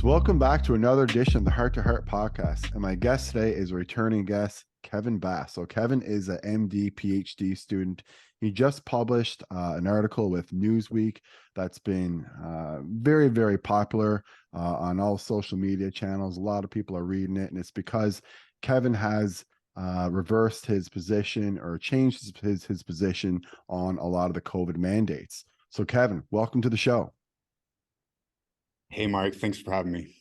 So welcome back to another edition of the Heart to Heart podcast. And my guest today is a returning guest, Kevin Bass. So Kevin is an MD, PhD student. He just published an article with Newsweek that's been very, very popular on all social media channels. A lot of people are reading it, and it's because Kevin has reversed his position or changed his position on a lot of the COVID mandates. So Kevin, welcome to the show. Hey, Mark, thanks for having me.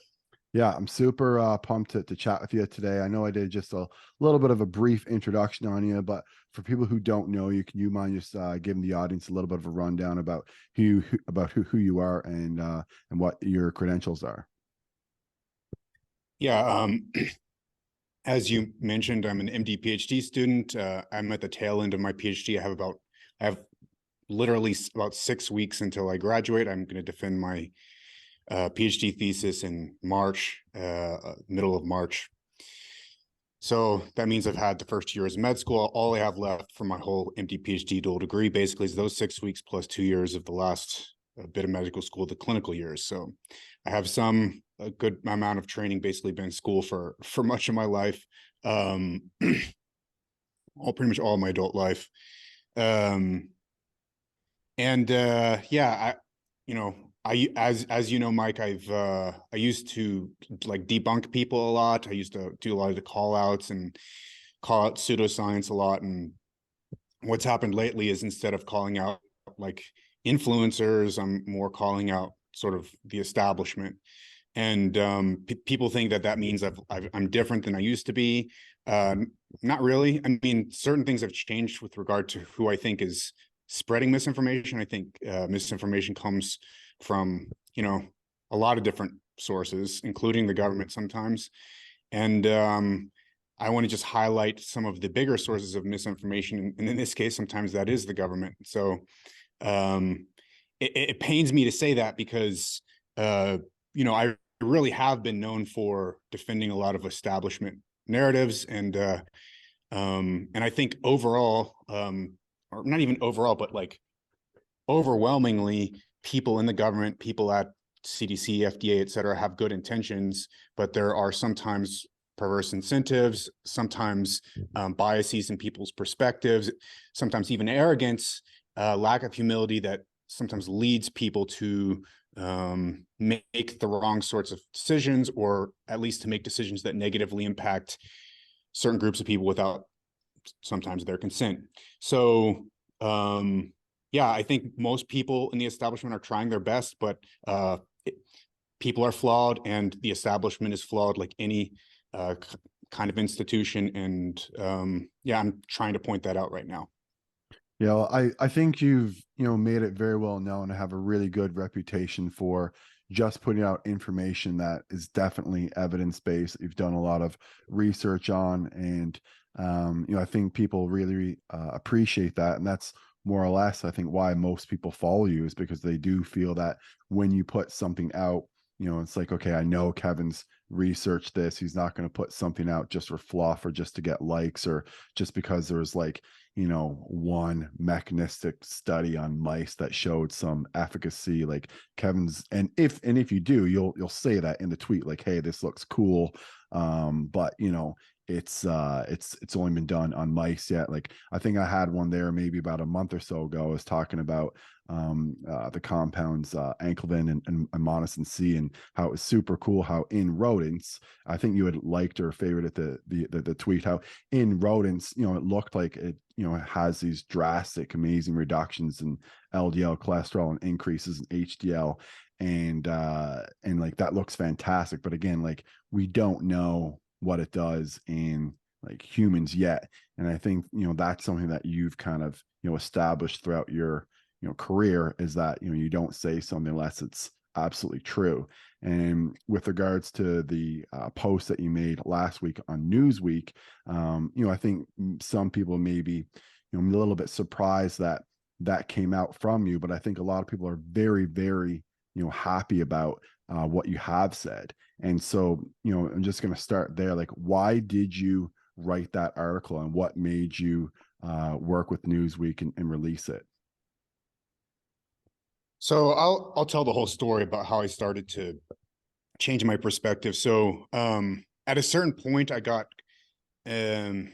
Yeah, I'm super pumped to chat with you today. I know I did just a little bit of a brief introduction on you, but for people who don't know you, can you mind just giving the audience a little bit of a rundown about who you are and what your credentials are? Yeah, as you mentioned, I'm an MD PhD student. I'm at the tail end of my PhD. I have literally about 6 weeks until I graduate. I'm going to defend my PhD thesis in March, middle of March. So that means I've had the first year as med school. All I have left for my whole MD PhD dual degree basically is those 6 weeks plus 2 years of the last bit of medical school, the clinical years. So I have a good amount of training, basically been in school for much of my life, pretty much all of my adult life. Yeah, as you know, Mike, I used to like debunk people a lot. I used to do a lot of the call outs and call out pseudoscience a lot. And what's happened lately is instead of calling out like influencers, I'm more calling out sort of the establishment. And people think that means I'm different than I used to be. Not really. I mean, certain things have changed with regard to who I think is spreading misinformation. I think misinformation comes from, a lot of different sources, including the government sometimes. And I want to just highlight some of the bigger sources of misinformation. And in this case, sometimes that is the government. So it pains me to say that because, I really have been known for defending a lot of establishment narratives. And I think overall, or not even overall, but like overwhelmingly, people in the government, people at CDC, FDA, et cetera, have good intentions, but there are sometimes perverse incentives, sometimes biases in people's perspectives, sometimes even arrogance, lack of humility that sometimes leads people to make the wrong sorts of decisions, or at least to make decisions that negatively impact certain groups of people without sometimes their consent. So yeah, I think most people in the establishment are trying their best, but people are flawed, and the establishment is flawed, like any kind of institution. And yeah, I'm trying to point that out right now. Yeah, well, I think you've made it very well known to have a really good reputation for just putting out information that is definitely evidence-based, that you've done a lot of research on, and I think people really appreciate that. And that's more or less, I think, why most people follow you, is because they do feel that when you put something out, it's like, okay, I know Kevin's researched this. He's not going to put something out just for fluff or just to get likes, or just because there's like, one mechanistic study on mice that showed some efficacy. Like Kevin's, and if you do, you'll say that in the tweet, like, hey, this looks cool. But it's only been done on mice yet. Like I think I had one there maybe about a month or so ago. I was talking about the compounds anclovin and monosin C, and how it was super cool how in rodents, I think you had liked or favorited the tweet, how in rodents, it looked like it has these drastic, amazing reductions in LDL cholesterol and increases in HDL. And like that looks fantastic. But again, like we don't know what it does in like humans yet. And I think, that's something that you've kind of, established throughout your, career, is that, you don't say something unless it's absolutely true. And with regards to the post that you made last week on Newsweek, I think some people may be, a little bit surprised that that came out from you, but I think a lot of people are very, very, happy about what you have said. And so, I'm just going to start there. Like, why did you write that article, and what made you work with Newsweek and release it? So I'll tell the whole story about how I started to change my perspective. So at a certain point, um,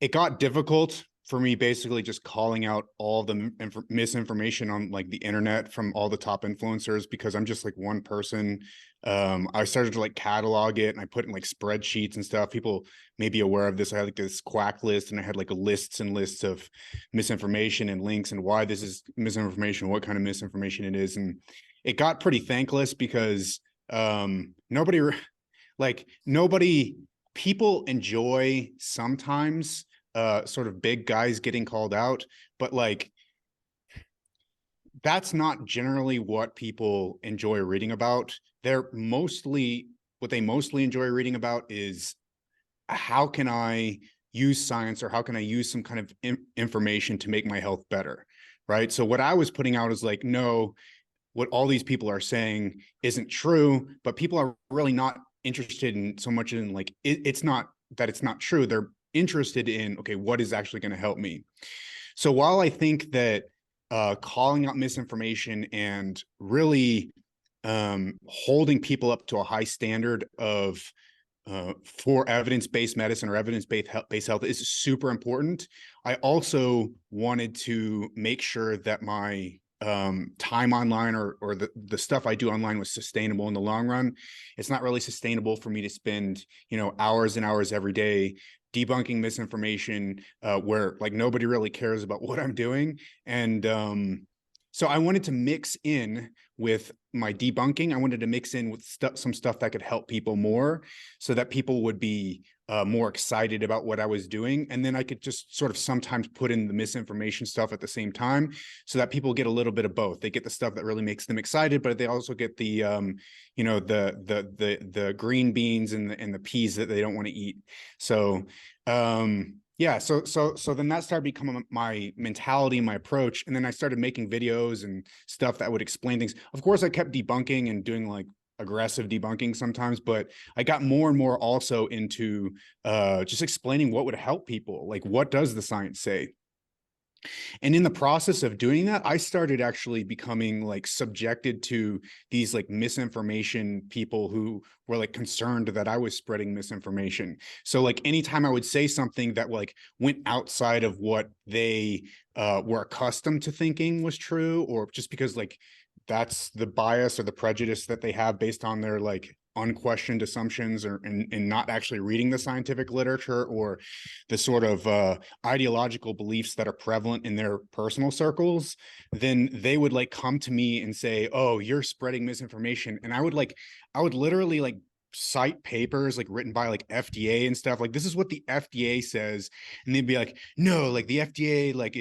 it got difficult for me basically just calling out all the misinformation on like the internet from all the top influencers, because I'm just like one person. I started to like catalog it, and I put in like spreadsheets and stuff. People may be aware of this. I had like this quack list, and I had like lists and lists of misinformation and links and why this is misinformation, what kind of misinformation it is. And it got pretty thankless because nobody like nobody people enjoy sometimes sort of big guys getting called out, but like that's not generally what people enjoy reading about. What they mostly enjoy reading about is how can I use science, or how can I use some kind of information to make my health better, right? So what I was putting out is like, no, what all these people are saying isn't true, but people are really not interested in so much in like it's not that it's not true. They're interested in, okay, what is actually going to help me. So while I think that calling out misinformation and really holding people up to a high standard of for evidence-based medicine or evidence-based health is super important, I also wanted to make sure that my time online, or the stuff I do online, was sustainable in the long run. It's not really sustainable for me to spend, hours and hours every day debunking misinformation where like nobody really cares about what I'm doing. And so I wanted to mix in with my debunking. I wanted to mix in with some stuff that could help people more, so that people would be more excited about what I was doing. And then I could just sort of sometimes put in the misinformation stuff at the same time, so that people get a little bit of both. They get the stuff that really makes them excited, but they also get the the green beans and the peas that they don't want to eat. So yeah, so then that started becoming my mentality, my approach. And then I started making videos and stuff that would explain things. Of course, I kept debunking and doing like aggressive debunking sometimes, but I got more and more also into just explaining what would help people. Like, what does the science say? And in the process of doing that, I started actually becoming like subjected to these like misinformation people who were like concerned that I was spreading misinformation. So like anytime I would say something that like went outside of what they were accustomed to thinking was true, or just because like that's the bias or the prejudice that they have based on their like unquestioned assumptions, or and not actually reading the scientific literature, or the sort of ideological beliefs that are prevalent in their personal circles, then they would like come to me and say, oh, you're spreading misinformation. And I would literally like cite papers like written by like FDA and stuff, like this is what the FDA says. And they'd be like, no, like the FDA, like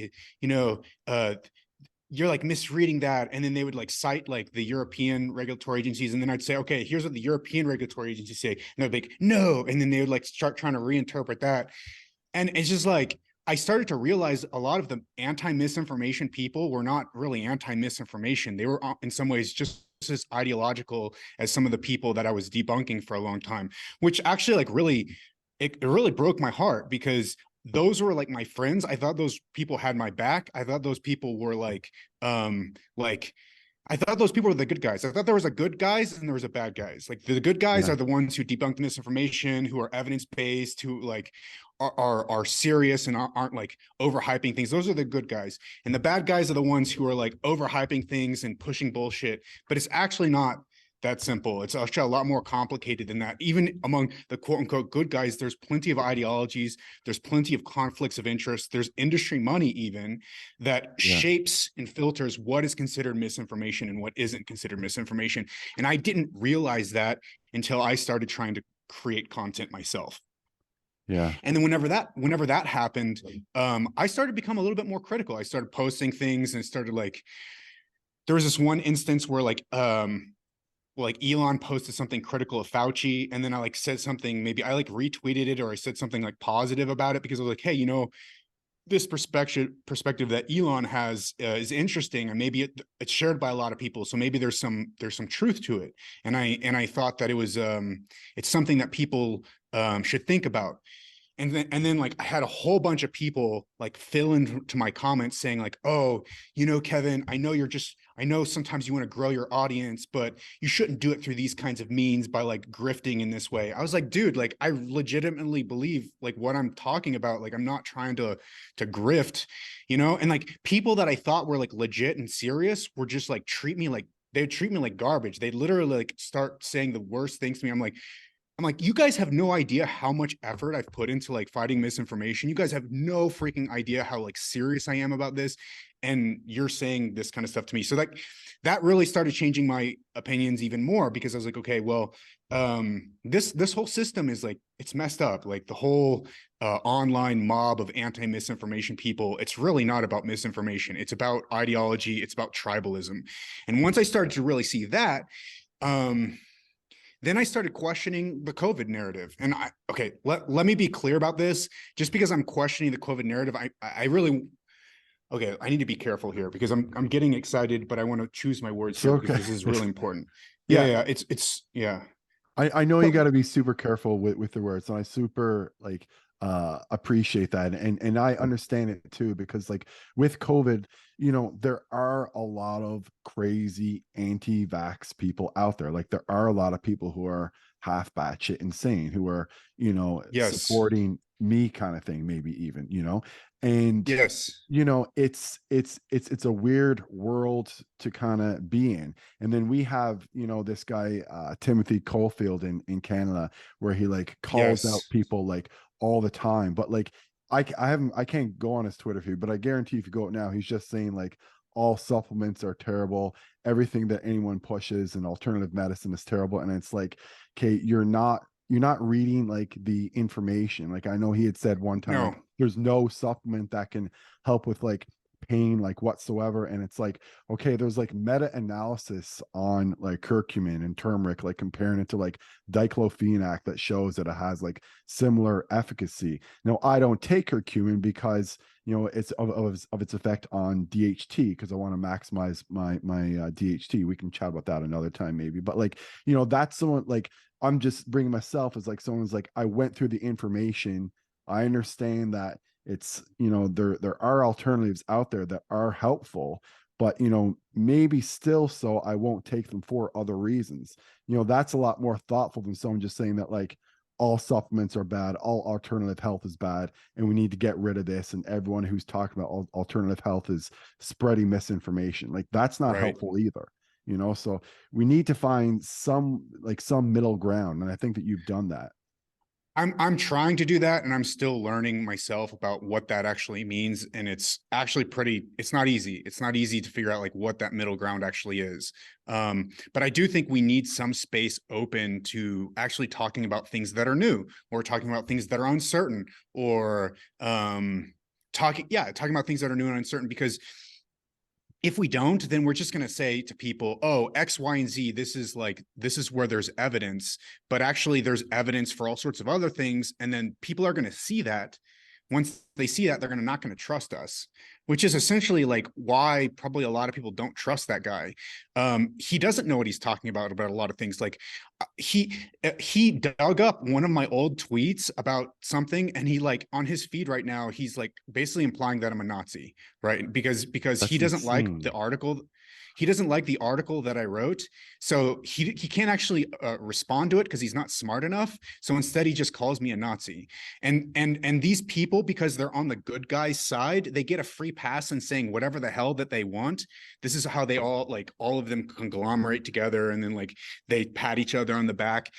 you're like misreading that. And then they would like cite like the European regulatory agencies. And then I'd say, okay, here's what the European regulatory agencies say. And they'd be like, no. And then they would like start trying to reinterpret that. And it's just like, I started to realize a lot of the anti-misinformation people were not really anti-misinformation. They were in some ways just as ideological as some of the people that I was debunking for a long time, which actually like really, it really broke my heart, because those were like my friends. I thought those people had my back. I thought those people were like I thought those people were the good guys. I thought there was a good guys and there was a bad guys. Like the good guys Yeah. are the ones who debunk misinformation, who are evidence based, who like are serious and aren't like overhyping things. Those are the good guys. And the bad guys are the ones who are like overhyping things and pushing bullshit. But it's actually not that simple. It's actually a lot more complicated than that. Even among the quote unquote good guys, there's plenty of ideologies, there's plenty of conflicts of interest, there's industry money even that Yeah. shapes and filters what is considered misinformation and what isn't considered misinformation. And I didn't realize that until I started trying to create content myself. Yeah. And then whenever that happened, I started to become a little bit more critical. I started posting things and started like, there was this one instance where like Elon posted something critical of Fauci, and then I like said something, maybe I like retweeted it, or I said something like positive about it, because I was like, hey, this perspective that Elon has is interesting, and maybe it's shared by a lot of people, so maybe there's some truth to it. And I thought that it was it's something that people should think about. and then like I had a whole bunch of people like fill into my comments saying like, oh, Kevin, I know sometimes you want to grow your audience, but you shouldn't do it through these kinds of means by like grifting in this way. I was like, dude, like I legitimately believe like what I'm talking about. Like I'm not trying to grift, and like people that I thought were like legit and serious were just like they'd treat me like garbage. They'd literally like start saying the worst things to me. I'm like, you guys have no idea how much effort I've put into like fighting misinformation. You guys have no freaking idea how like serious I am about this. And you're saying this kind of stuff to me. So like that really started changing my opinions even more, because I was like, okay, well, this whole system is like, it's messed up. Like the whole online mob of anti-misinformation people, it's really not about misinformation. It's about ideology. It's about tribalism. And once I started to really see that, um, then I started questioning the COVID narrative. And let me be clear about this. Just because I'm questioning the COVID narrative, I really, okay, I need to be careful here because I'm getting excited, but I want to choose my words It's here because okay. this is really important. Yeah, Yeah, yeah, it's yeah. I know you So got to be super careful with the words, and I super like appreciate that, and I understand it too, because like with COVID, there are a lot of crazy anti-vax people out there. Like there are a lot of people who are half batshit insane, who are yes, supporting me kind of thing, maybe even and yes, it's a weird world to kind of be in. And then we have this guy Timothy Caulfield in Canada, where he like calls out yes, people like all the time, but like I can't go on his Twitter feed, but I guarantee if you go out now, he's just saying like all supplements are terrible, everything that anyone pushes and alternative medicine is terrible. And it's like, okay, you're not reading like the information. Like I know he had said one time like no, there's no supplement that can help with like pain like whatsoever. And it's like, okay, there's like meta-analysis on like curcumin and turmeric, like comparing it to like diclofenac, that shows that it has like similar efficacy. Now I don't take curcumin because it's of its effect on DHT, because I want to maximize my DHT. We can chat about that another time maybe, but like that's someone like, I'm just bringing myself as like someone's like, I went through the information. I understand that it's there are alternatives out there that are helpful, but maybe still, so I won't take them for other reasons. That's a lot more thoughtful than someone just saying that like all supplements are bad, all alternative health is bad, and we need to get rid of this, and everyone who's talking about alternative health is spreading misinformation. Like that's not right. helpful either. So we need to find some middle ground, and I think that you've done that. I'm trying to do that, and I'm still learning myself about what that actually means. And it's actually it's not easy. It's not easy to figure out like what that middle ground actually is. But I do think we need some space open to actually talking about things that are new, or talking about things that are uncertain, or talking about things that are new and uncertain. Because if we don't, then we're just going to say to people, oh, X, Y, and Z, this is where there's evidence, but actually there's evidence for all sorts of other things. And then people are going to see that. Once they see that, they're not going to trust us, which is essentially like why probably a lot of people don't trust that guy. He doesn't know what he's talking about a lot of things. Like he dug up one of my old tweets about something, and he like on his feed right now, he's like basically implying that I'm a Nazi, right? Because he That's doesn't like the insane. article. He doesn't like the article that I wrote, so he can't actually respond to it because he's not smart enough. So instead, he just calls me a Nazi. And these people, because they're on the good guys' side, they get a free pass in saying whatever the hell that they want. This is how they all of them conglomerate together, and then like they pat each other on the back.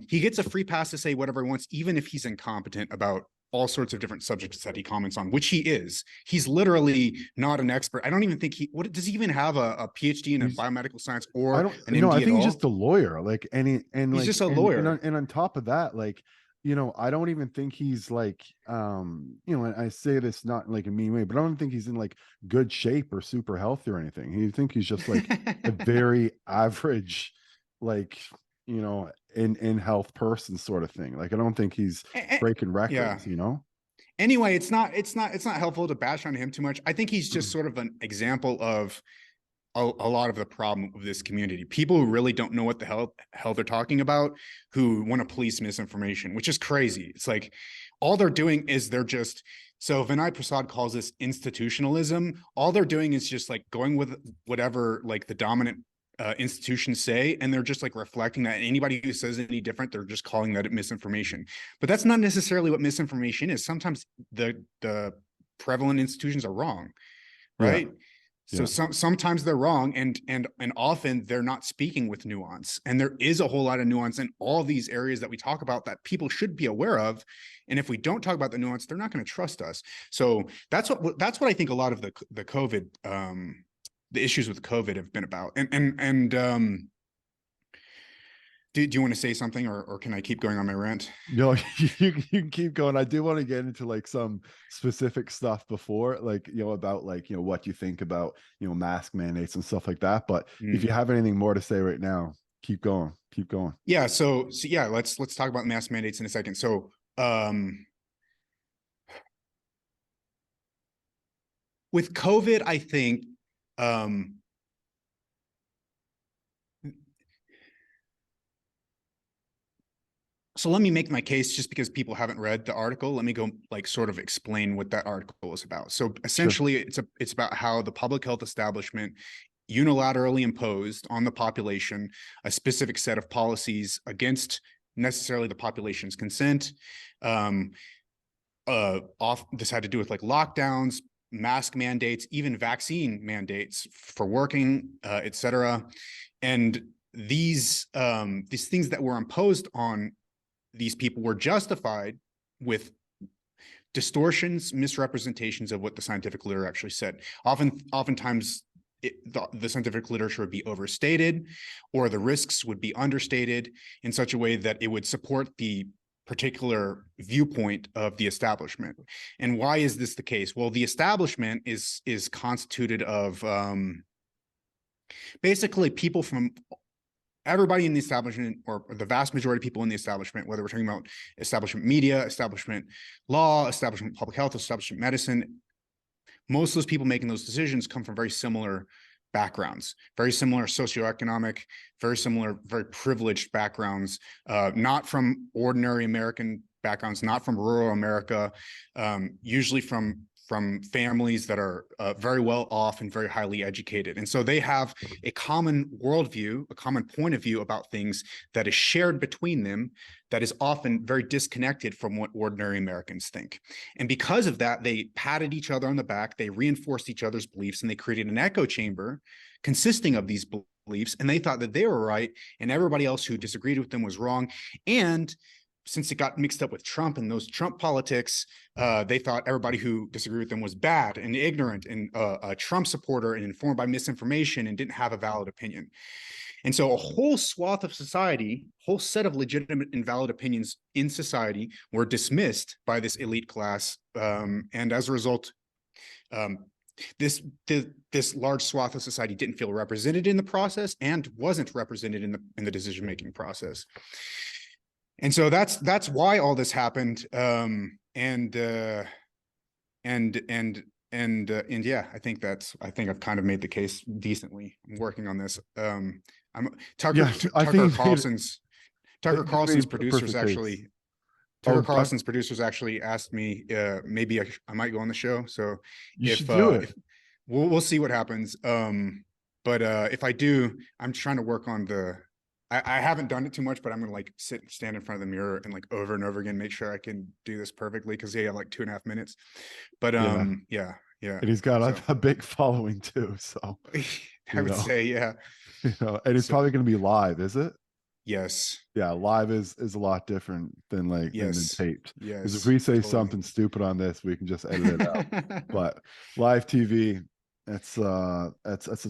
He gets a free pass to say whatever he wants, even if he's incompetent about all sorts of different subjects that he comments on, which he is. He's literally not an expert. I don't even think what does he even have a PhD in a He's biomedical science I or don't an know. I MD at think he's just all? a lawyer. Like He's just a lawyer. and on top of that, like I don't even think he's like and I say this not in like a mean way, but I don't think he's in like good shape or super healthy or anything. You think he's just like a very average, like in health person sort of thing. Like I don't think he's breaking Yeah. records. Anyway, it's not helpful to bash on him too much. I think he's just sort of an example of a lot of the problem of this community. People who really don't know what the hell they're talking about, who want to police misinformation, which is crazy. It's like all they're doing is so Vinay Prasad calls this institutionalism. All they're doing is just like going with whatever like the dominant institutions say, and they're just like reflecting that. Anybody who says any different, they're just calling that misinformation. But that's not necessarily what misinformation is. Sometimes the prevalent institutions are wrong, Yeah. right? So Yeah. sometimes they're wrong, and often they're not speaking with nuance. And there is a whole lot of nuance in all these areas that we talk about that people should be aware of. And if we don't talk about the nuance, they're not going to trust us. So that's what I think a lot of the COVID the issues with COVID have been about. And do you want to say something, or can I keep going on my rant? No, you can keep going. I do want to get into like some specific stuff before, like, about like, what you think about, mask mandates and stuff like that. But if you have anything more to say right now, keep going. Keep going. Yeah. So yeah, let's talk about mask mandates in a second. So with COVID, I think so let me make my case, just because people haven't read the article. Let me go like sort of explain what that article is about. So essentially, Sure. it's about how the public health establishment unilaterally imposed on the population a specific set of policies against necessarily the population's consent. This had to do with like lockdowns, mask mandates, even vaccine mandates for working, et cetera. And these things that were imposed on these people were justified with distortions, misrepresentations of what the scientific literature actually said. Oftentimes, the scientific literature would be overstated, or the risks would be understated in such a way that it would support the particular viewpoint of the establishment. And why is this the case? Well, the establishment is constituted of basically people from everybody in the establishment, or the vast majority of people in the establishment, whether we're talking about establishment media, establishment law, establishment public health, establishment medicine. Most of those people making those decisions come from very similar backgrounds, very similar socioeconomic, very similar, very privileged backgrounds, not from ordinary American backgrounds, not from rural America, usually from families that are very well off and very highly educated. And so they have a common worldview, a common point of view about things that is shared between them, that is often very disconnected from what ordinary Americans think. And because of that, they patted each other on the back, they reinforced each other's beliefs, and they created an echo chamber consisting of these beliefs. And they thought that they were right, and everybody else who disagreed with them was wrong. And since it got mixed up with Trump and those Trump politics, they thought everybody who disagreed with them was bad and ignorant and a Trump supporter and informed by misinformation and didn't have a valid opinion. And so a whole swath of society, whole set of legitimate and valid opinions in society were dismissed by this elite class. And as a result, this large swath of society didn't feel represented in the process and wasn't represented in the decision-making process. And so that's why all this happened. And yeah, I think I've kind of made the case decently. I'm working on this. Tucker Carlson's producers actually. Tucker Carlson's producers actually asked me, maybe I might go on the show. So you should do it. If we'll see what happens. But if I do, I'm trying to work on I haven't done it too much, but I'm gonna like stand in front of the mirror and like over and over again, make sure I can do this perfectly, because they have like 2.5 minutes. But yeah. And he's got a big following too. So I would say, yeah. And it's probably gonna be live, is it? Yes. Yeah, live is a lot different than like than taped. Yes. Because if we say totally. Something stupid on this, we can just edit it out. But live TV, it's a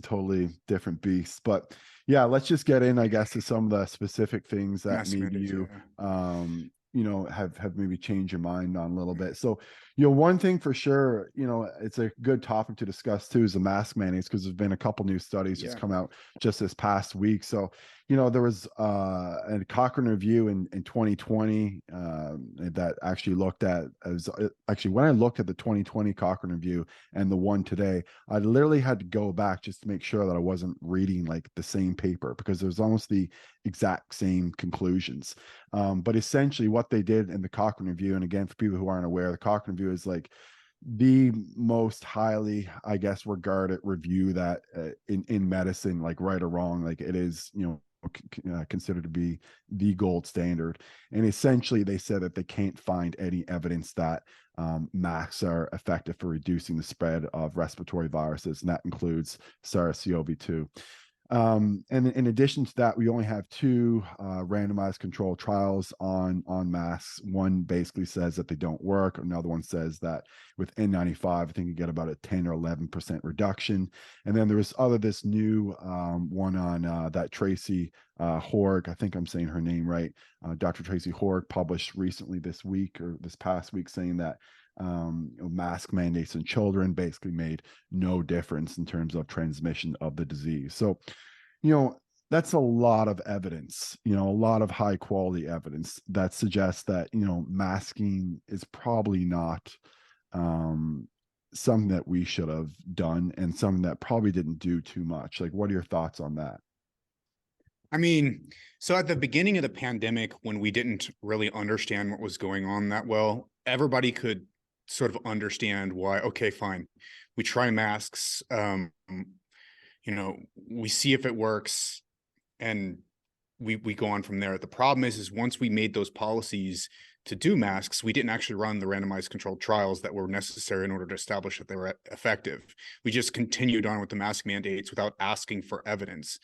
totally different beast. But yeah, let's just get in, I guess, to some of the specific things that maybe you have maybe changed your mind on a little bit. So, One thing for sure, it's a good topic to discuss too is the mask mandates, because there's been a couple new studies just Yeah. come out just this past week. So, there was a Cochrane review in 2020 that actually looked at actually when I looked at the 2020 Cochrane review and the one today, I literally had to go back just to make sure that I wasn't reading like the same paper, because there's almost the exact same conclusions. But essentially, what they did in the Cochrane review, and again, for people who aren't aware, the Cochrane review is like the most highly, I guess, regarded review that in medicine, like right or wrong, like it is, considered to be the gold standard. And essentially, they said that they can't find any evidence that masks are effective for reducing the spread of respiratory viruses, and that includes SARS-CoV-2. And in addition to that, we only have two randomized controlled trials on masks. One basically says that they don't work. Another one says that with N95, I think you get about a 10 or 11% reduction. And then there was this new one on that Tracy Horg, I think I'm saying her name right. Dr. Tracy Horg published recently this week or this past week saying that mask mandates in children basically made no difference in terms of transmission of the disease. So, that's a lot of evidence, a lot of high quality evidence that suggests that, masking is probably not something that we should have done, and something that probably didn't do too much. Like, what are your thoughts on that? I mean, so at the beginning of the pandemic, when we didn't really understand what was going on that well, everybody could sort of understand why, okay, fine, we try masks, we see if it works, and we go on from there. The problem is once we made those policies to do masks, we didn't actually run the randomized controlled trials that were necessary in order to establish that they were effective. We just continued on with the mask mandates without asking for evidence.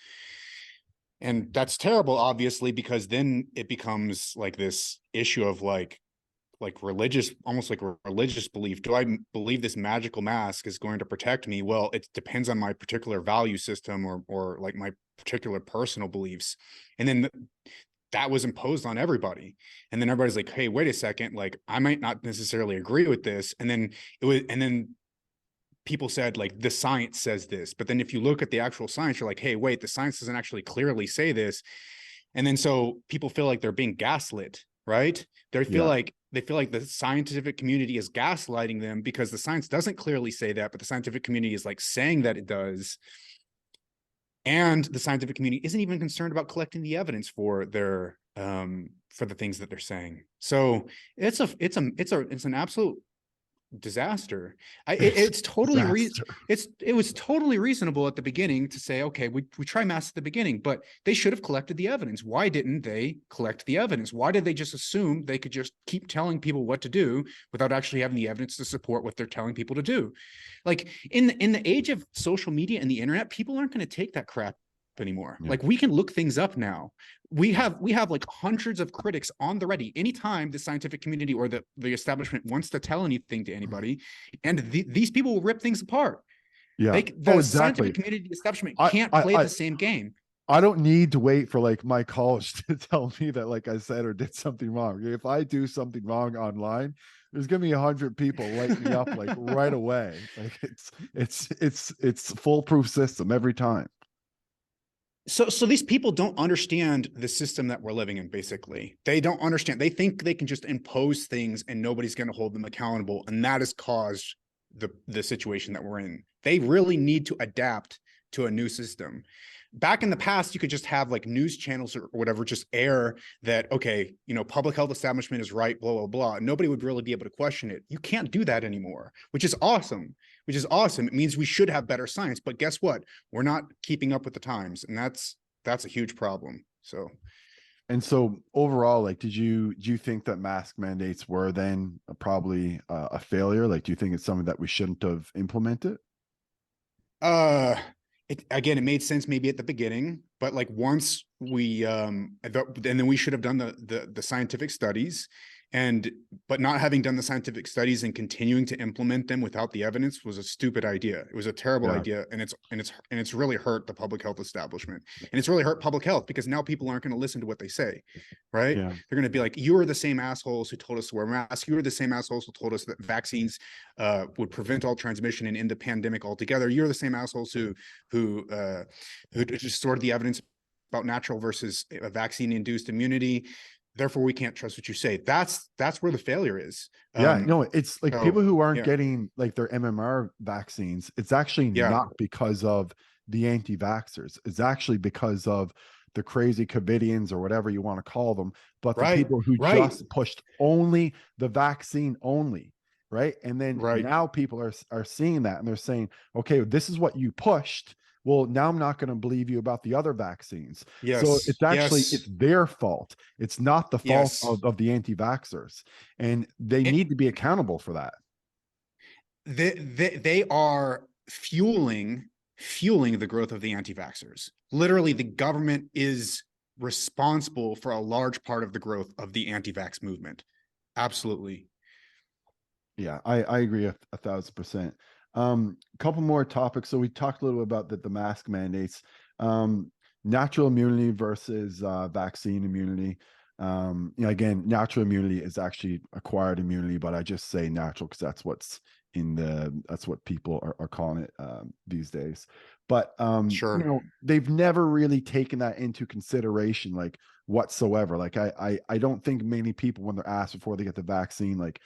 And that's terrible, obviously, because then it becomes like this issue of like religious, almost like religious belief. Do I believe this magical mask is going to protect me? Well, it depends on my particular value system or like my particular personal beliefs. And then that was imposed on everybody. And then everybody's like, hey, wait a second, like I might not necessarily agree with this. And then people said like the science says this, but then if you look at the actual science, you're like, hey, wait, the science doesn't actually clearly say this. And then so people feel like they're being gaslit, right? Yeah. They feel like the scientific community is gaslighting them because the science doesn't clearly say that, but the scientific community is like saying that it does. And the scientific community isn't even concerned about collecting the evidence for their for the things that they're saying. So it's an absolute disaster. It's totally Disaster. it was totally reasonable at the beginning to say, okay, we try masks at the beginning, but they should have collected the evidence. Why didn't they collect the evidence? Why did they just assume they could just keep telling people what to do without actually having the evidence to support what they're telling people to do? Like in the age of social media and the internet, people aren't going to take that crap anymore. Yeah. Like we can look things up now. We have like hundreds of critics on the ready. Anytime the scientific community or the establishment wants to tell anything to anybody, and these people will rip things apart. Yeah. The Exactly. scientific community establishment I, can't I, play I, the same game. I don't need to wait for like my college to tell me that like I said or did something wrong. If I do something wrong online, there's gonna be 100 people light me up like right away. Like it's foolproof system every time. So these people don't understand the system that we're living in. Basically, they don't understand. They think they can just impose things and nobody's going to hold them accountable, and that has caused the situation that we're in. They really need to adapt to a new system. Back in the past, you could just have like news channels or whatever just air that, okay, public health establishment is right, blah, blah, blah. Nobody would really be able to question it. You can't do that anymore, which is awesome. It means we should have better science, but guess what? We're not keeping up with the times, and that's a huge problem. So, And so overall, like, do you think that mask mandates were then probably a failure? Like, do you think it's something that we shouldn't have implemented? uh, it made sense maybe at the beginning, but like once we and then we should have done the scientific studies, But not having done the scientific studies and continuing to implement them without the evidence was a stupid idea. It was a terrible Yeah. idea, and it's really hurt the public health establishment, and it's really hurt public health because now people aren't going to listen to what they say, right? Yeah. They're going to be like, you are the same assholes who told us to wear masks. You are the same assholes who told us that vaccines would prevent all transmission and end the pandemic altogether. You're the same assholes who distorted the evidence about natural versus vaccine-induced immunity. Therefore, we can't trust what you say. That's where the failure is. Yeah, no, it's like people who aren't Yeah, getting like their MMR vaccines, it's actually yeah, not because of the anti-vaxxers. It's actually because of the crazy COVIDians or whatever you want to call them, but the right, people who right, just pushed only the vaccine only, right? And then right. now people are seeing that and they're saying, okay, this is what you pushed. Well, now I'm not going to believe you about the other vaccines. So Yes, it's actually yes, it's their fault. It's not the fault yes. of the anti-vaxxers. And they It, need to be accountable for that. they are fueling the growth of the anti-vaxxers. Literally, the government is responsible for a large part of the growth of the anti-vax movement. Absolutely. Yeah, I agree 1,000%. A couple more topics. So we talked a little bit about the mask mandates, natural immunity versus vaccine immunity. Again, natural immunity is actually acquired immunity, but I just say natural because that's what people are calling it these days. But Sure. they've never really taken that into consideration, like whatsoever. Like I don't think many people, when they're asked before they get the vaccine, like,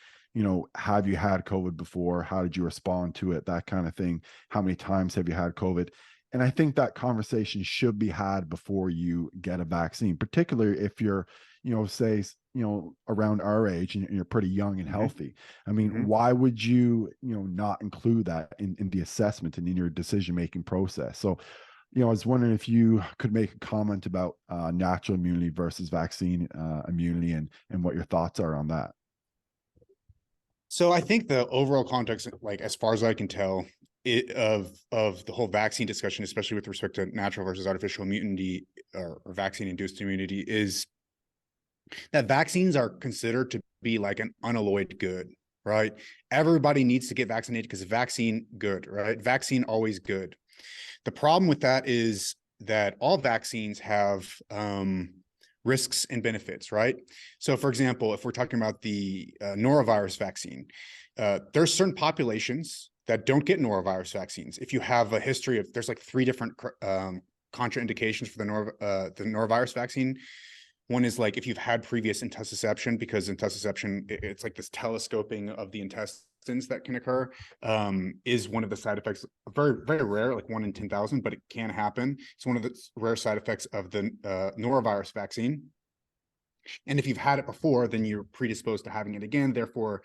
have you had COVID before? How did you respond to it? That kind of thing. How many times have you had COVID? And I think that conversation should be had before you get a vaccine, particularly if you're, say, around our age and you're pretty young and Mm-hmm. healthy. I mean, Mm-hmm. why would you, not include that in the assessment and in your decision-making process? So, I was wondering if you could make a comment about natural immunity versus vaccine immunity and what your thoughts are on that. So I think the overall context, like as far as I can tell, of the whole vaccine discussion, especially with respect to natural versus artificial immunity or vaccine-induced immunity, is that vaccines are considered to be like an unalloyed good, right? Everybody needs to get vaccinated because vaccine good, right? Vaccine always good. The problem with that is that all vaccines have risks and benefits, right? So, for example, if we're talking about the norovirus vaccine, there's certain populations that don't get norovirus vaccines. If you have a history of, there's like 3 different contraindications for the norovirus vaccine. One is like if you've had previous intussusception, because intussusception, it's like this telescoping of the intestines that can occur, is one of the side effects. Very, very rare, like 1 in 10,000, but it can happen. It's one of the rare side effects of the norovirus vaccine. And if you've had it before, then you're predisposed to having it again. Therefore,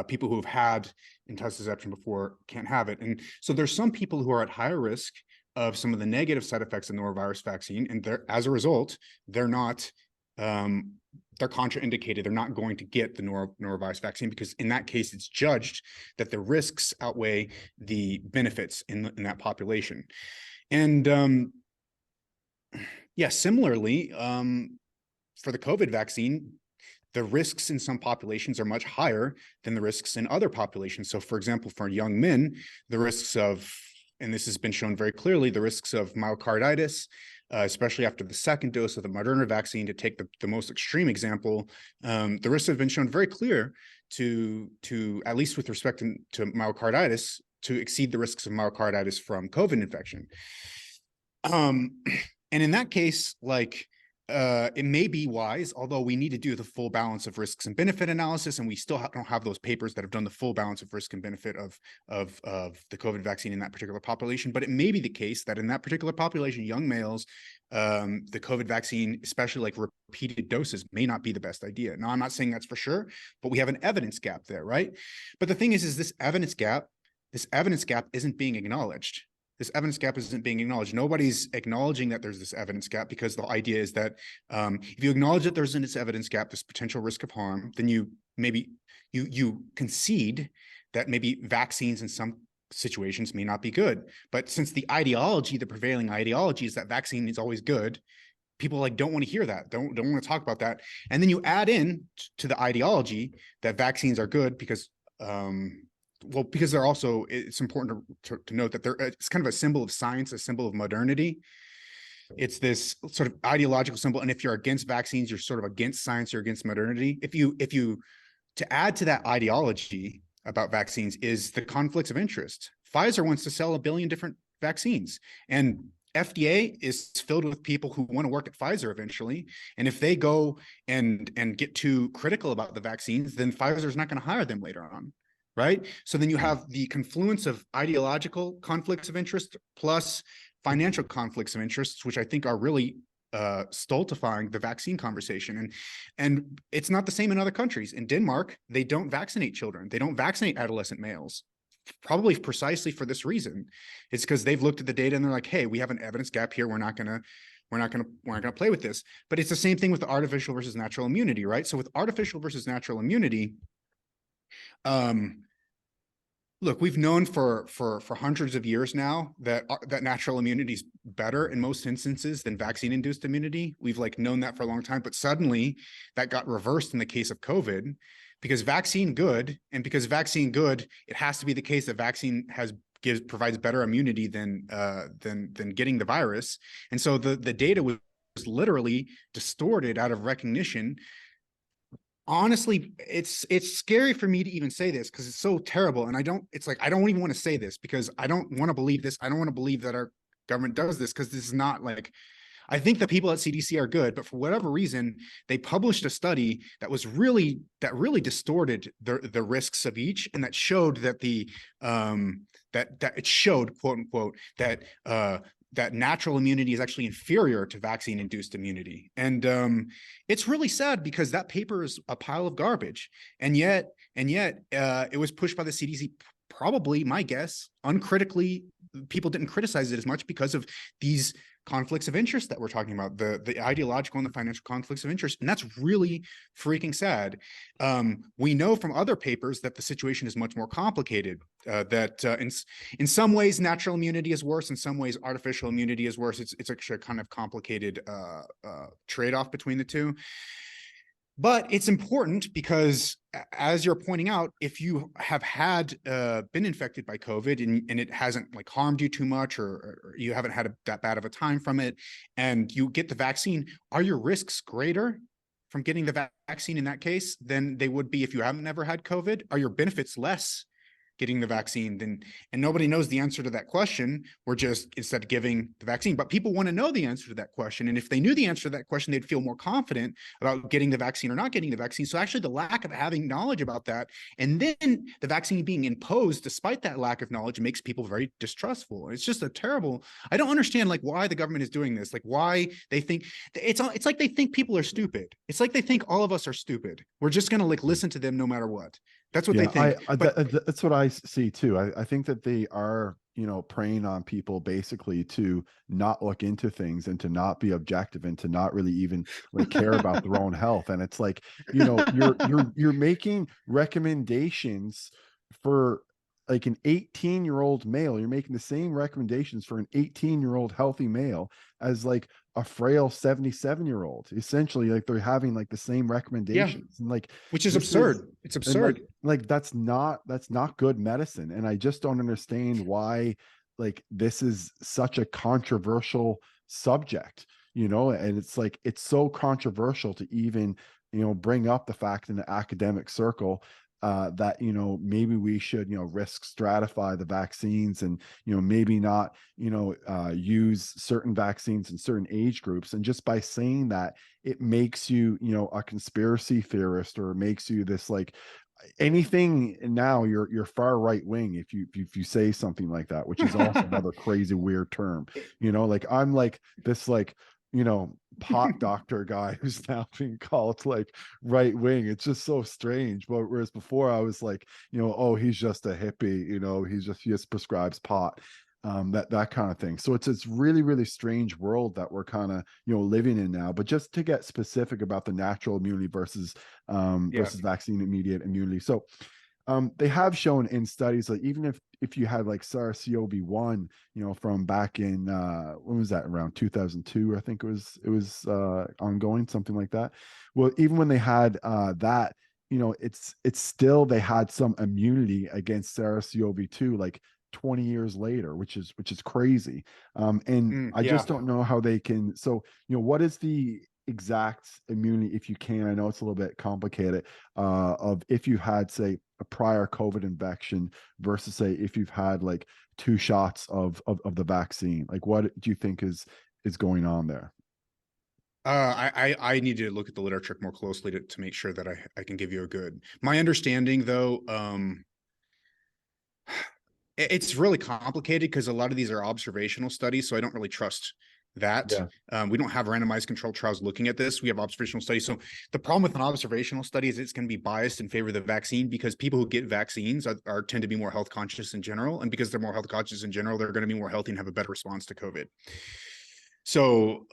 people who have had intussusception before can't have it. And so there's some people who are at higher risk of some of the negative side effects of norovirus vaccine, and as a result, they're not they're contraindicated. They're not going to get the norovirus vaccine because in that case, it's judged that the risks outweigh the benefits in that population. And yeah, similarly, for the COVID vaccine, the risks in some populations are much higher than the risks in other populations. So, for example, for young men, the risks of, and this has been shown very clearly, the risks of myocarditis, especially after the second dose of the Moderna vaccine, to take the most extreme example, the risks have been shown very clear to at least with respect to myocarditis, to exceed the risks of myocarditis from COVID infection. And in that case, like, it may be wise, although we need to do the full balance of risks and benefit analysis, and we still don't have those papers that have done the full balance of risk and benefit of the COVID vaccine in that particular population. But it may be the case that in that particular population, young males, the COVID vaccine, especially like repeated doses, may not be the best idea. Now, I'm not saying that's for sure, but we have an evidence gap there, right? But the thing is this evidence gap isn't being acknowledged. This evidence gap isn't being acknowledged. Nobody's acknowledging that there's this evidence gap, because the idea is that if you acknowledge that there's this evidence gap, this potential risk of harm, then you concede that maybe vaccines in some situations may not be good. But since the prevailing ideology is that vaccine is always good, people like don't want to hear that, don't want to talk about that. And then you add in to the ideology that vaccines are good because well, because they're also, it's important to note that they're, it's kind of a symbol of science, a symbol of modernity. It's this sort of ideological symbol. And if you're against vaccines, you're sort of against science, you're against modernity. If you to add to that ideology about vaccines is the conflicts of interest. Pfizer wants to sell 1 billion different vaccines, and FDA is filled with people who want to work at Pfizer eventually. And if they go and get too critical about the vaccines, then Pfizer's not going to hire them later on. Right. So then you have the confluence of ideological conflicts of interest plus financial conflicts of interest, which I think are really stultifying the vaccine conversation. And it's not the same in other countries. In Denmark, they don't vaccinate children. They don't vaccinate adolescent males, probably precisely for this reason. It's because they've looked at the data and they're like, hey, we have an evidence gap here. We're not going to play with this. But it's the same thing with the artificial versus natural immunity, right? So with artificial versus natural immunity, look, we've known for hundreds of years now that natural immunity is better in most instances than vaccine-induced immunity. We've like known that for a long time, but suddenly that got reversed in the case of COVID because vaccine good, and because vaccine good, it has to be the case that vaccine provides better immunity than getting the virus. And so the data was literally distorted out of recognition. Honestly, it's scary for me to even say this because it's so terrible. And I don't even want to say this because I don't want to believe this. I don't want to believe that our government does this because this is not like, I think the people at CDC are good, but for whatever reason, they published a study that really distorted the risks of each, and that showed that that it showed, quote unquote, that natural immunity is actually inferior to vaccine-induced immunity. And it's really sad because that paper is a pile of garbage. And yet it was pushed by the CDC, probably, my guess, uncritically. People didn't criticize it as much because of these conflicts of interest that we're talking about, the ideological and the financial conflicts of interest. And that's really freaking sad. We know from other papers that the situation is much more complicated, that in some ways natural immunity is worse, in some ways artificial immunity is worse. It's actually a kind of complicated trade-off between the two. But it's important because, as you're pointing out, if you have been infected by COVID and it hasn't like harmed you too much, or you haven't had that bad of a time from it, and you get the vaccine, are your risks greater from getting the vaccine in that case than they would be if you haven't never had COVID? Are your benefits less getting the vaccine? And nobody knows the answer to that question. We're just instead giving the vaccine, but people want to know the answer to that question. And if they knew the answer to that question, they'd feel more confident about getting the vaccine or not getting the vaccine. So actually the lack of having knowledge about that, and then the vaccine being imposed despite that lack of knowledge, makes people very distrustful. It's just a terrible, I don't understand like why the government is doing this, like why they think it's like they think people are stupid. It's like they think all of us are stupid. We're just going to like listen to them no matter what. That's what they think. That's what I see too. I think that they are, preying on people basically to not look into things and to not be objective and to not really even like care about their own health. And it's like, you're making recommendations for like an 18-year-old male. You're making the same recommendations for an 18-year-old healthy male as like a frail 77-year-old. Essentially, like they're having like the same recommendations. And like, which is absurd. It's absurd. Like that's not good medicine. And I just don't understand why like this is such a controversial subject, and it's like it's so controversial to even bring up the fact in the academic circle that maybe we should risk stratify the vaccines, and maybe not use certain vaccines in certain age groups. And just by saying that, it makes you a conspiracy theorist, or makes you this like anything. Now you're far right wing if you say something like that, which is also another crazy weird term. Like I'm like this like pot doctor guy who's now being called like right wing. It's just so strange. But whereas before I was like, oh, he's just a hippie, he just prescribes pot, that kind of thing. So it's really, really strange world that we're kind of living in now. But just to get specific about the natural immunity versus vaccine immediate immunity. So They have shown in studies that even if you had like SARS-CoV-1, from back in when was that, around 2002, I think it was ongoing, something like that. Well, even when they had that, it's still, they had some immunity against SARS-CoV-2 like 20 years later, which is crazy. And I just Yeah. don't know how they can. So, what is the exact immunity, if you can? I know it's a little bit complicated, of if you had, say, a prior COVID infection versus, say, if you've had like two shots of the vaccine. Like, what do you think is going on there? I need to look at the literature more closely to make sure that I can give you a good. My understanding, though, it's really complicated because a lot of these are observational studies, so I don't really trust that. Yeah. We don't have randomized controlled trials looking at this. We have observational studies. So the problem with an observational study is it's going to be biased in favor of the vaccine, because people who get vaccines tend to be more health conscious in general. And because they're more health conscious in general, they're going to be more healthy and have a better response to COVID. So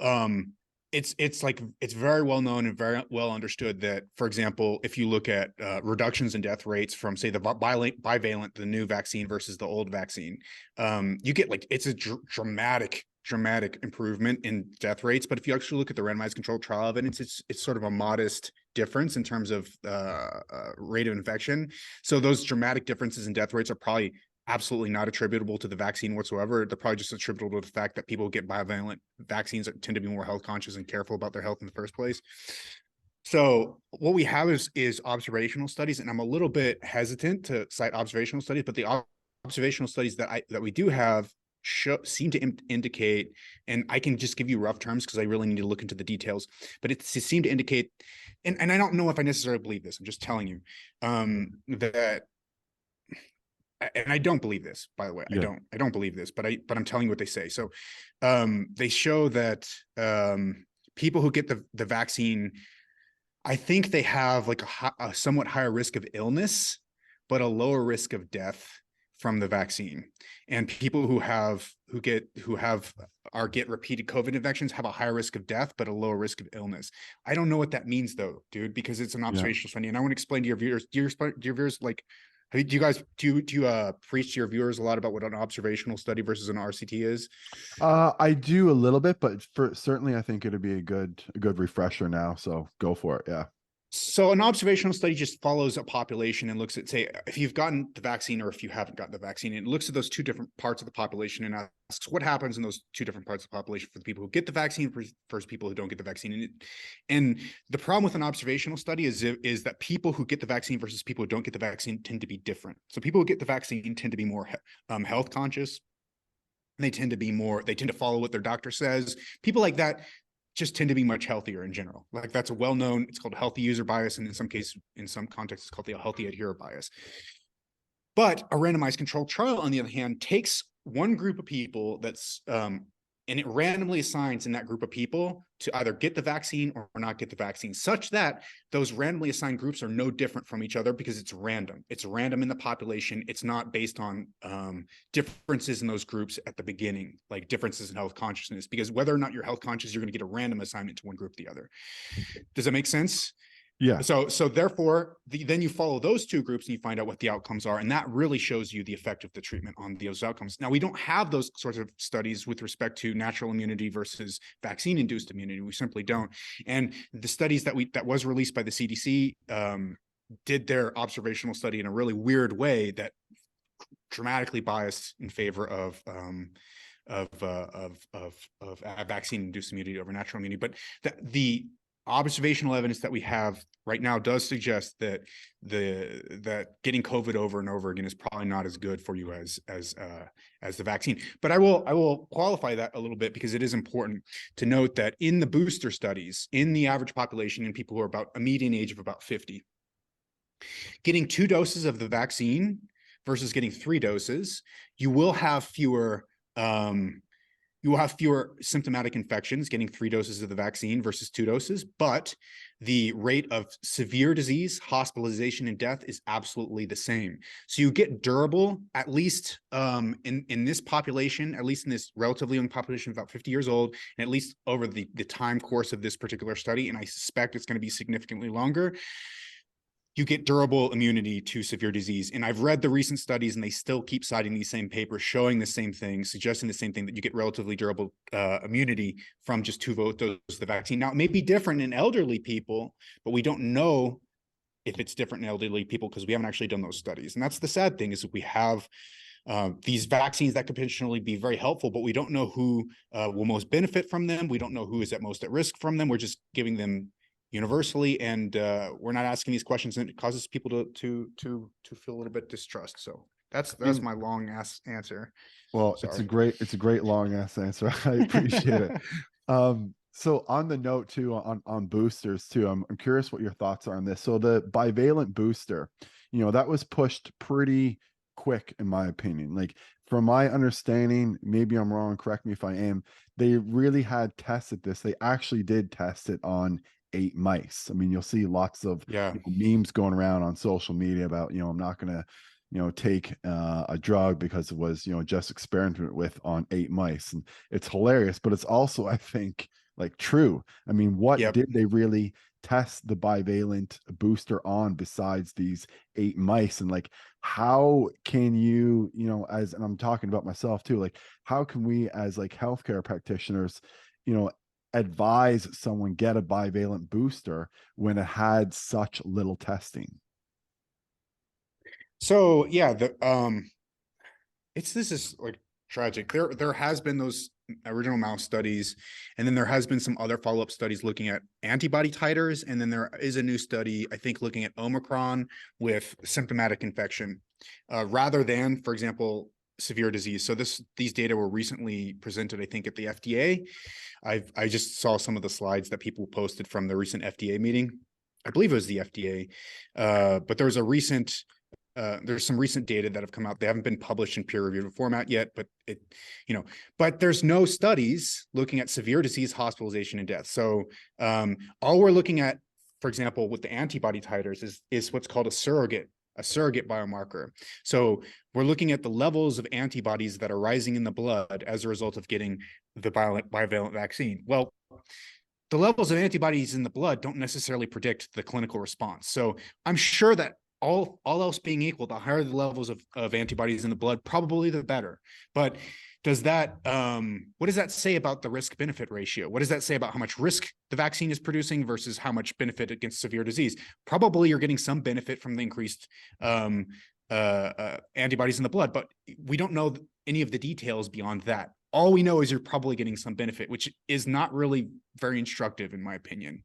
it's very well known and very well understood that, for example, if you look at reductions in death rates from, say, the bivalent, the new vaccine versus the old vaccine, you get like, it's a dramatic improvement in death rates. But if you actually look at the randomized controlled trial evidence, it's sort of a modest difference in terms of rate of infection. So those dramatic differences in death rates are probably absolutely not attributable to the vaccine whatsoever. They're probably just attributable to the fact that people who get bivalent vaccines tend to be more health conscious and careful about their health in the first place. So what we have is observational studies, and I'm a little bit hesitant to cite observational studies, but the observational studies that we do have seem to indicate, and I can just give you rough terms because I really need to look into the details, but it seemed to indicate, and I don't know if I necessarily believe this, I'm just telling you, that, and I don't believe this, by the way. Yeah. I don't believe this, but I'm telling you what they say. So they show that people who get the vaccine, I think they have like a somewhat higher risk of illness, but a lower risk of death from the vaccine. And people who get repeated COVID infections have a higher risk of death, but a lower risk of illness. I don't know what that means, though, dude, because it's an Yeah. observational study, and I want to explain to your viewers. Do your viewers like? Do you guys preach to your viewers a lot about what an observational study versus an RCT is? I do a little bit, but for certainly I think it'd be a good refresher now. So go for it. Yeah. So an observational study just follows a population and looks at, say, if you've gotten the vaccine or if you haven't gotten the vaccine, and it looks at those two different parts of the population and asks what happens in those two different parts of the population for the people who get the vaccine versus people who don't get the vaccine. And the problem with an observational study is that people who get the vaccine versus people who don't get the vaccine tend to be different. So people who get the vaccine tend to be more health conscious. They tend to follow what their doctor says. People like that just tend to be much healthier in general. Like, that's a well-known, it's called healthy user bias. And in some cases, in some contexts, it's called the healthy adherer bias. But a randomized controlled trial, on the other hand, takes one group of people and it randomly assigns in that group of people to either get the vaccine or not get the vaccine, such that those randomly assigned groups are no different from each other because it's random. It's random in the population. It's not based on differences in those groups at the beginning, like differences in health consciousness, because whether or not you're health conscious, you're going to get a random assignment to one group or the other. Does that make sense? Yeah. So therefore, then you follow those two groups and you find out what the outcomes are. And that really shows you the effect of the treatment on those outcomes. Now, we don't have those sorts of studies with respect to natural immunity versus vaccine-induced immunity. We simply don't. And the studies that was released by the CDC did their observational study in a really weird way that dramatically biased in favor of vaccine-induced immunity over natural immunity. But the observational evidence that we have right now does suggest that getting COVID over and over again is probably not as good for you as the vaccine. But I will qualify that a little bit, because it is important to note that in the booster studies, in the average population, in people who are about a median age of about 50, getting 2 doses of the vaccine versus getting 3 doses, you will have fewer symptomatic infections getting 3 doses of the vaccine versus 2 doses, but the rate of severe disease, hospitalization, and death is absolutely the same. So you get durable, at least in this population, at least in this relatively young population, about 50 years old, and at least over the time course of this particular study, and I suspect it's going to be significantly longer. you get durable immunity to severe disease. And I've read the recent studies, and they still keep citing these same papers, showing the same thing, suggesting the same thing, that you get relatively durable immunity from just 2 doses of the vaccine. Now, it may be different in elderly people, but we don't know if it's different in elderly people because we haven't actually done those studies. And that's the sad thing, is that we have these vaccines that could potentially be very helpful, but we don't know who will most benefit from them. We don't know who is at most at risk from them. We're just giving them universally, and we're not asking these questions, and it causes people to feel a little bit distrust. So that's I mean, my long ass answer. well, Sorry. it's a great long ass answer. I appreciate it. So on the note too, on boosters too, I'm curious what your thoughts are on this. So the bivalent booster, that was pushed pretty quick in my opinion. Like from my understanding, maybe I'm wrong, correct me if I am, they really had tested this. They actually did test it on 8 mice. I mean, you'll see lots of Yeah. memes going around on social media about, I'm not gonna take a drug because it was, just experimented with on 8 mice. And it's hilarious, but it's also, I think, like true. I mean, what Yep. did they really test the bivalent booster on besides these 8 mice? And like, how can you, and I'm talking about myself too, like, how can we as like healthcare practitioners, you know, advise someone get a bivalent booster when it had such little testing? So yeah, this is like tragic. There has been those original mouse studies, and then there has been some other follow-up studies looking at antibody titers, and then there is a new study, I think, looking at Omicron with symptomatic infection, rather than, for example, severe disease. So these data were recently presented, I think, at the FDA. I just saw some of the slides that people posted from the recent FDA meeting. I believe it was the FDA, but there was a recent there's some recent data that have come out. They haven't been published in peer-reviewed format yet, but but there's no studies looking at severe disease, hospitalization, and death. So all we're looking at, for example, with the antibody titers is what's called a surrogate biomarker. So we're looking at the levels of antibodies that are rising in the blood as a result of getting the bivalent vaccine. Well, the levels of antibodies in the blood don't necessarily predict the clinical response. So I'm sure that all else being equal, the higher the levels of antibodies in the blood, probably the better. But does that what does that say about the risk benefit ratio? What does that say about how much risk the vaccine is producing versus how much benefit against severe disease? Probably you're getting some benefit from the increased antibodies in the blood, but we don't know any of the details beyond that. All we know is you're probably getting some benefit, which is not really very instructive, in my opinion.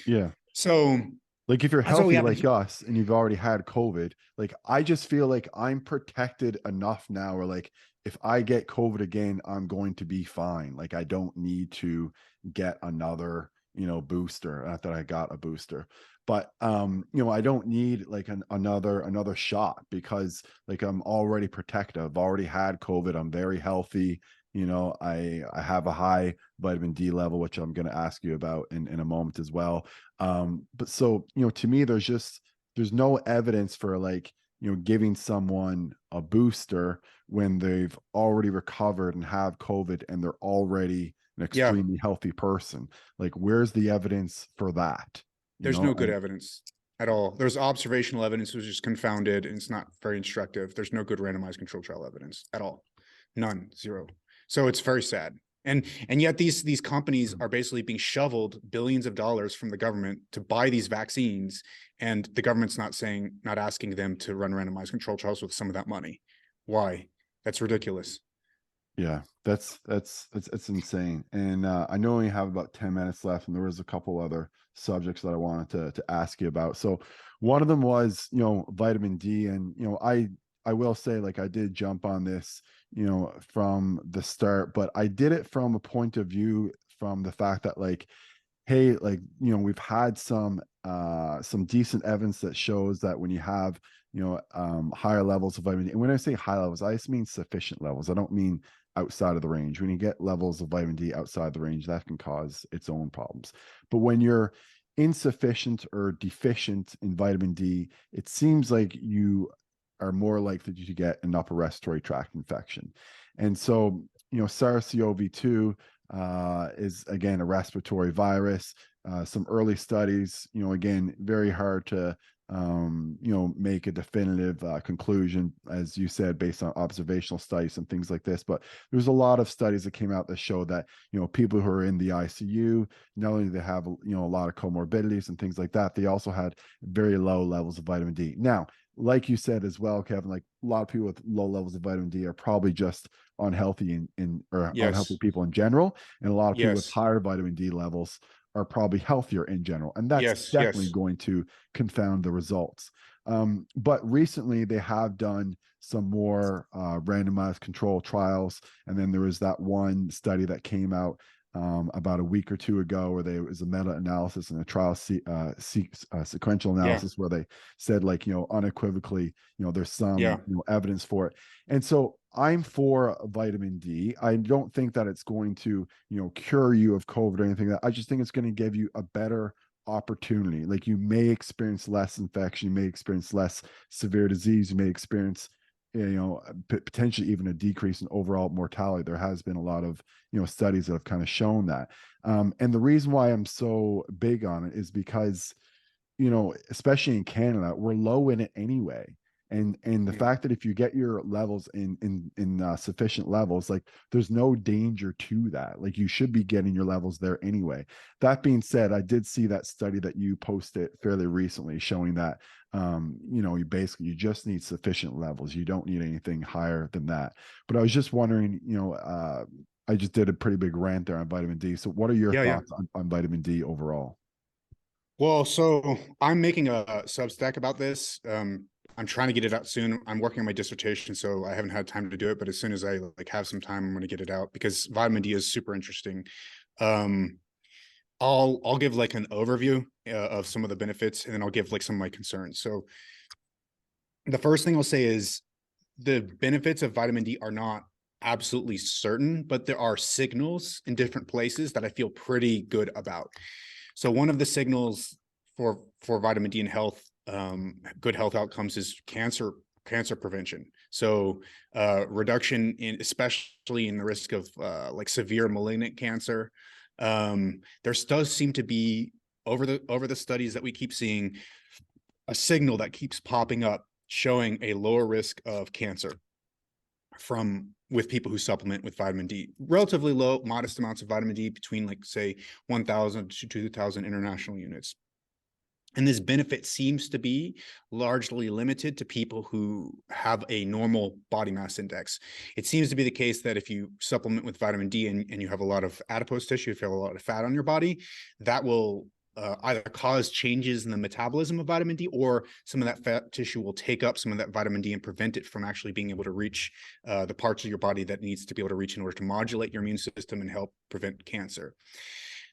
Yeah. So Like if you're that's what we healthy have. like us and you've already had COVID, like I just feel like I'm protected enough now where like if I get COVID again, I'm going to be fine. Like I don't need to get another, booster. Not that I got a booster, but I don't need like another shot because like I'm already protected. I've already had COVID. I'm very healthy. I have a high vitamin D level, which I'm going to ask you about in a moment as well. But so, to me, there's no evidence for like, giving someone a booster when they've already recovered and have COVID and they're already an Yeah, extremely healthy person. Like, where's the evidence for that? there's no good evidence at all. There's observational evidence, which is confounded, and it's not very instructive. There's no good randomized control trial evidence at all. None, zero. So it's very sad. And yet these companies are basically being shoveled billions of dollars from the government to buy these vaccines, and the government's not asking them to run randomized control trials with some of that money. Why? That's ridiculous. Yeah, that's insane. And I know we have about 10 minutes left, and there was a couple other subjects that I wanted to ask you about. So one of them was, vitamin D. And, I will say, like, I did jump on this, from the start, but I did it from a point of view from the fact that, like, hey, like, we've had some decent evidence that shows that when you have, higher levels of vitamin D, and when I say high levels, I just mean sufficient levels. I don't mean outside of the range. When you get levels of vitamin D outside the range, that can cause its own problems. But when you're insufficient or deficient in vitamin D, it seems like you are more likely to get an upper respiratory tract infection. And so, SARS-CoV-2 is again a respiratory virus. Some early studies, again, very hard to make a definitive conclusion, as you said, based on observational studies and things like this. But there's a lot of studies that came out that show that, people who are in the ICU, not only do they have, a lot of comorbidities and things like that, they also had very low levels of vitamin D. Now, like you said as well, Kevin, like a lot of people with low levels of vitamin D are probably just unhealthy or unhealthy Yes. people in general. And a lot of people with Yes. higher vitamin D levels are probably healthier in general. And that's Yes. definitely Yes. going to confound the results. But recently they have done some more randomized control trials. And then there was that one study that came out about a week or two ago where there was a meta-analysis and a trial sequential Yeah. analysis where they said, like, unequivocally, there's some Yeah. evidence for it. And so I'm for vitamin D. I don't think that it's going to, cure you of COVID or anything. I just think it's going to give you a better opportunity. Like, you may experience less infection, you may experience less severe disease, you may experience, potentially even a decrease in overall mortality. There has been a lot of, studies that have kind of shown that. And the reason why I'm so big on it is because, especially in Canada, we're low in it anyway. And the Yeah. fact that if you get your levels in sufficient levels, like, there's no danger to that. Like, you should be getting your levels there anyway. That being said, I did see that study that you posted fairly recently showing that, you just need sufficient levels. You don't need anything higher than that. But I was just wondering, I just did a pretty big rant there on vitamin D. So what are your Yeah. Yeah. thoughts on vitamin D overall? Well, so I'm making a Substack about this. I'm trying to get it out soon. I'm working on my dissertation, so I haven't had time to do it. But as soon as I have some time, I'm going to get it out because vitamin D is super interesting. Um, I'll give like an overview of some of the benefits, and then I'll give like some of my concerns. So the first thing I'll say is the benefits of vitamin D are not absolutely certain, but there are signals in different places that I feel pretty good about. So one of the signals for vitamin D and health, good health outcomes, is cancer prevention. So reduction in, especially in the risk of like severe malignant cancer. There does seem to be, over the studies that we keep seeing, a signal that keeps popping up showing a lower risk of cancer with people who supplement with vitamin D. Relatively low, modest amounts of vitamin D, between like say 1,000 to 2,000 international units. And this benefit seems to be largely limited to people who have a normal body mass index. It seems to be the case that if you supplement with vitamin D and you have a lot of adipose tissue, if you have a lot of fat on your body, that will either cause changes in the metabolism of vitamin D, or some of that fat tissue will take up some of that vitamin D and prevent it from actually being able to reach the parts of your body that needs to be able to reach in order to modulate your immune system and help prevent cancer.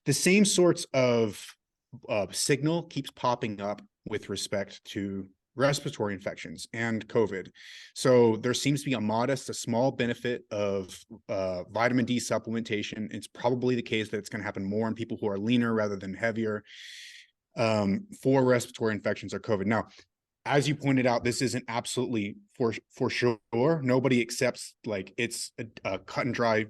The same sorts of signal keeps popping up with respect to respiratory infections and COVID. So there seems to be a small benefit of vitamin D supplementation. It's probably the case that it's going to happen more in people who are leaner rather than heavier for respiratory infections or COVID. Now, as you pointed out, this isn't absolutely for sure. Nobody accepts like it's a cut and dry,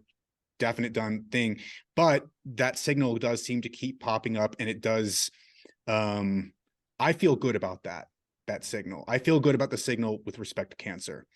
definite done thing, but that signal does seem to keep popping up, and it does. I feel good about that signal. I feel good about the signal with respect to cancer.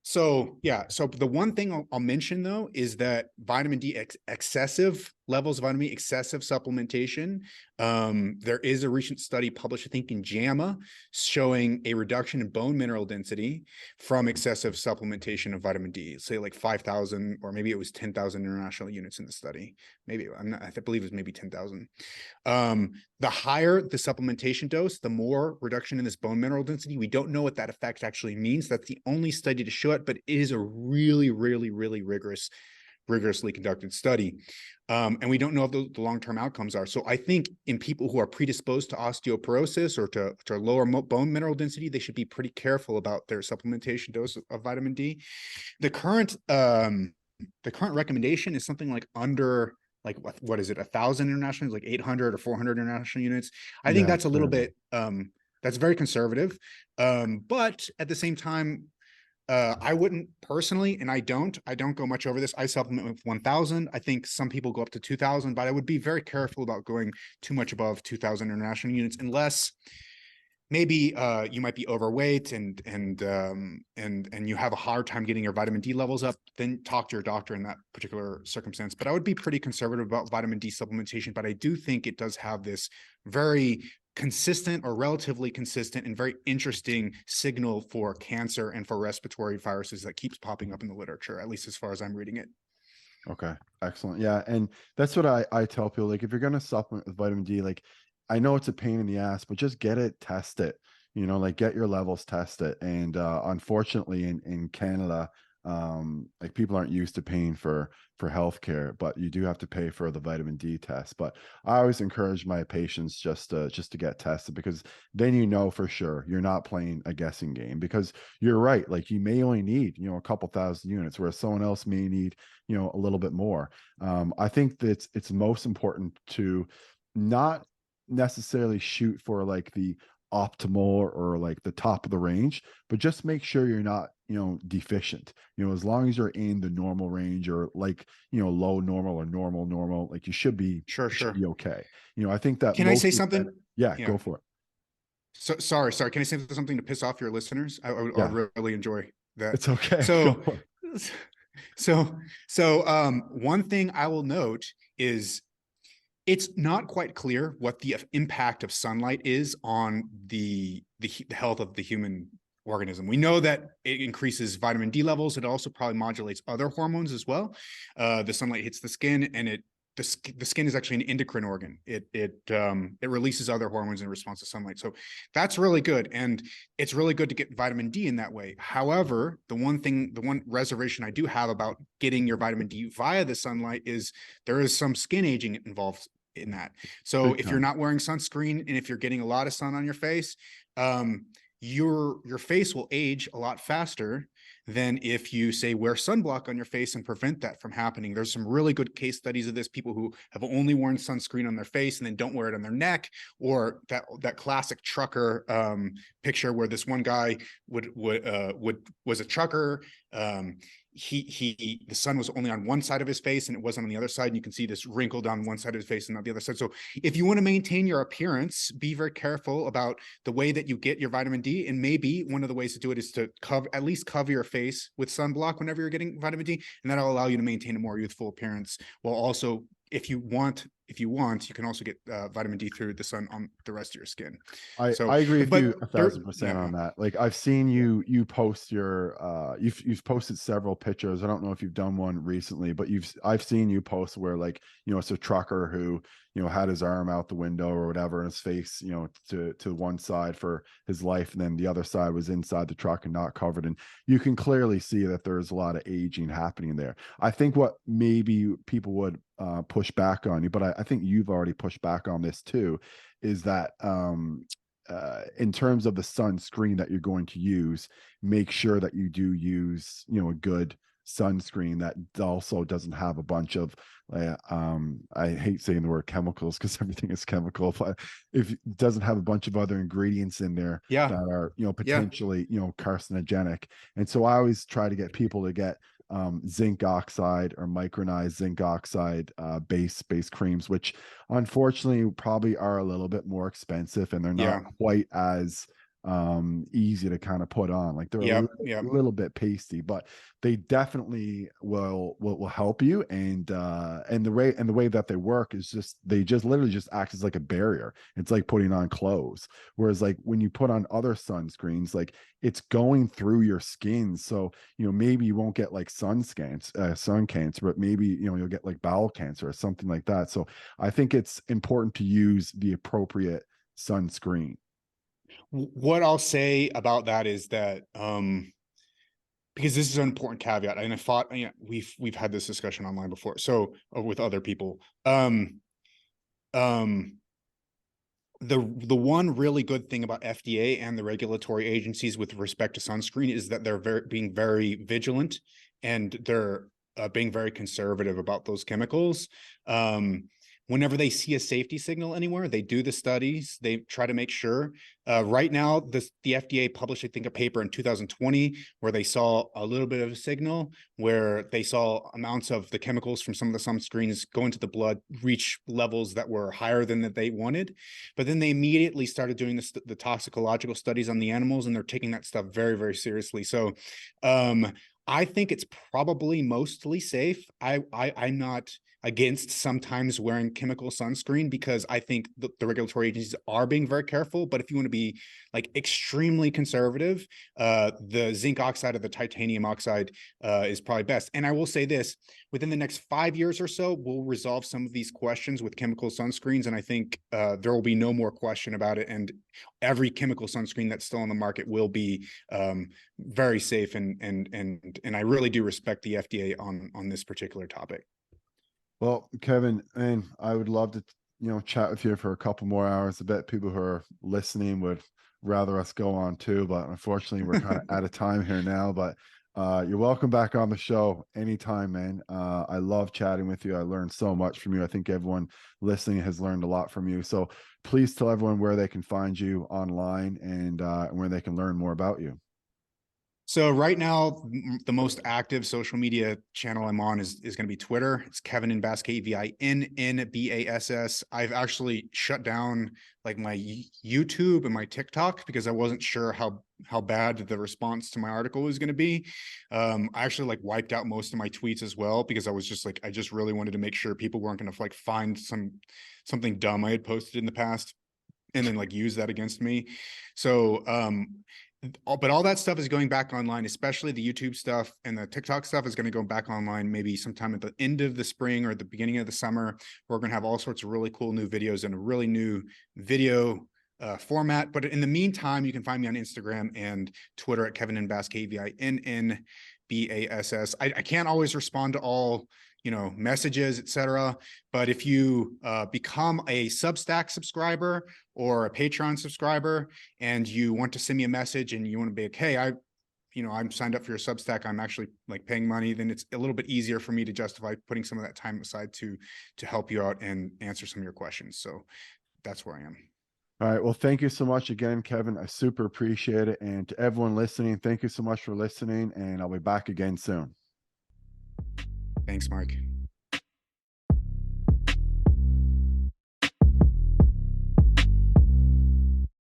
So yeah, so the one thing I'll mention though is that vitamin D, excessive levels of vitamin D, excessive supplementation. There is a recent study published, I think, in JAMA, showing a reduction in bone mineral density from excessive supplementation of vitamin D. Say like 5,000, or maybe it was 10,000 international units in the study. Maybe I believe it was maybe 10,000. The higher the supplementation dose, the more reduction in this bone mineral density. We don't know what that effect actually means. That's the only study to show it, but it is a really, really, really rigorously conducted study. And we don't know what the long-term outcomes are. So I think in people who are predisposed to osteoporosis or to lower bone mineral density, they should be pretty careful about their supplementation dose of vitamin D. The current recommendation is something like under, like, what is it, 1,000 international, like 800 or 400 international units. I think Yeah, that's it's a little very low. bit that's very conservative. But at the same time, I wouldn't personally, and I don't go much over this. I supplement with 1,000. I think some people go up to 2,000, but I would be very careful about going too much above 2,000 international units, unless maybe you might be overweight and you have a hard time getting your vitamin D levels up. Then talk to your doctor in that particular circumstance. But I would be pretty conservative about vitamin D supplementation. But I do think it does have this very consistent or relatively consistent and very interesting signal for cancer and for respiratory viruses that keeps popping up in the literature, at least as far as I'm reading it. Okay, excellent. Yeah, and that's what I tell people. Like, if you're gonna supplement with vitamin D, like, I know it's a pain in the ass, but just get it, test it. You know, like, get your levels tested. And unfortunately, in Canada, like, people aren't used to paying for healthcare, but you do have to pay for the vitamin D test. But I always encourage my patients just to get tested, because then you know for sure you're not playing a guessing game. Because you're right, like, you may only need, a couple thousand units, whereas someone else may need, a little bit more. I think that it's most important to not necessarily shoot for like the optimal or like the top of the range, but just make sure you're not, deficient. As long as you're in the normal range, or like, low normal or normal, like, you should be Sure, you should sure. be okay. I think that Can I most say people something? yeah, Yeah. go for it. So sorry. Can I say something to piss off your listeners? I would Yeah, really enjoy that. it's okay. Go So, for it. one thing I will note is it's not quite clear what the impact of sunlight is on the health of the human organism. We know that it increases vitamin D levels. It also probably modulates other hormones as well. The sunlight hits the skin, and the skin is actually an endocrine organ. It releases other hormones in response to sunlight. So that's really good, and it's really good to get vitamin D in that way. However, the one reservation I do have about getting your vitamin D via the sunlight is there is some skin aging involved in that. So Big if you're time. not wearing sunscreen and if you're getting a lot of sun on your face, your face will age a lot faster than if you say wear sunblock on your face and prevent that from happening. There's some really good case studies of this, people who have only worn sunscreen on their face and then don't wear it on their neck, or that classic trucker picture where this one guy was a trucker. The sun was only on one side of his face and it wasn't on the other side, and you can see this wrinkle down one side of his face and not the other side. So if you want to maintain your appearance, be very careful about the way that you get your vitamin D, and maybe one of the ways to do it is to at least cover your face with sunblock whenever you're getting vitamin D, and that'll allow you to maintain a more youthful appearance, while also, if you want, you can also get vitamin D through the sun on the rest of your skin. So, I agree with but you a there, thousand percent yeah, on that. Like, I've seen you post your you've posted several pictures. I don't know if you've done one recently, but I've seen you post where, like, it's a trucker who, had his arm out the window or whatever, and his face, to one side for his life, and then the other side was inside the truck and not covered. And you can clearly see that there's a lot of aging happening there. I think what maybe people would push back on you, but I think you've already pushed back on this too, is that in terms of the sunscreen that you're going to use, make sure that you do use, a good sunscreen that also doesn't have a bunch of I hate saying the word chemicals because everything is chemical, but if it doesn't have a bunch of other ingredients in there yeah, that are, yeah, potentially, carcinogenic. And so I always try to get people to get zinc oxide or micronized zinc oxide base creams, which unfortunately probably are a little bit more expensive, and they're not yeah, quite as easy to kind of put on. Like, they're yep, yep, little bit pasty, but they definitely will help you. And the way that they work is they just literally just act as like a barrier. It's like putting on clothes. Whereas, like, when you put on other sunscreens, like, it's going through your skin. So, maybe you won't get like sun cancer, but maybe, you'll get like bowel cancer or something like that. So I think it's important to use the appropriate sunscreen. what I'll say about that is that because this is an important caveat, and I thought, we've had this discussion online before, so with other people. Um, the one really good thing about FDA and the regulatory agencies with respect to sunscreen is that they're being very vigilant, and they're being very conservative about those chemicals. whenever they see a safety signal anywhere, they do the studies, they try to make sure. Right now, the FDA published, I think, a paper in 2020 where they saw a little bit of a signal, where they saw amounts of the chemicals from some of the sunscreens go into the blood, reach levels that were higher than that they wanted. But then they immediately started doing the toxicological studies on the animals, and they're taking that stuff very, very seriously. So I think it's probably mostly safe. I'm not against sometimes wearing chemical sunscreen, because I think the regulatory agencies are being very careful. But if you want to be like extremely conservative, the zinc oxide or the titanium oxide is probably best. And I will say this, within the next 5 years or so, we'll resolve some of these questions with chemical sunscreens. And I think there will be no more question about it. And every chemical sunscreen that's still on the market will be very safe. And I really do respect the FDA on this particular topic. Well, Kevin, and I would love to, chat with you for a couple more hours. I bet people who are listening would rather us go on too, but unfortunately we're kind of out of time here now. But you're welcome back on the show anytime, man. I love chatting with you. I learned so much from you. I think everyone listening has learned a lot from you. So please tell everyone where they can find you online, and where they can learn more about you. So right now, the most active social media channel I'm on is going to be Twitter. It's Kevin Inbass, KEVINNBASS. I've actually shut down like my YouTube and my TikTok because I wasn't sure how bad the response to my article was going to be. I actually like wiped out most of my tweets as well, because I was just like, I just really wanted to make sure people weren't going to like find something dumb I had posted in the past and then like use that against me. So but all that stuff is going back online, especially the YouTube stuff, and the TikTok stuff is going to go back online maybe sometime at the end of the spring or the beginning of the summer. We're going to have all sorts of really cool new videos and a really new video format. But in the meantime, you can find me on Instagram and Twitter at Kevin Inbass, KEVINNBASS. I can't always respond to all messages, etc. But if you become a Substack subscriber or a Patreon subscriber, and you want to send me a message and you want to be like, hey, I'm signed up for your Substack, I'm actually like paying money, then it's a little bit easier for me to justify putting some of that time aside to help you out and answer some of your questions. So that's where I am. All right. Well, thank you so much again, Kevin. I super appreciate it. And to everyone listening, thank you so much for listening. And I'll be back again soon. Thanks, Mark.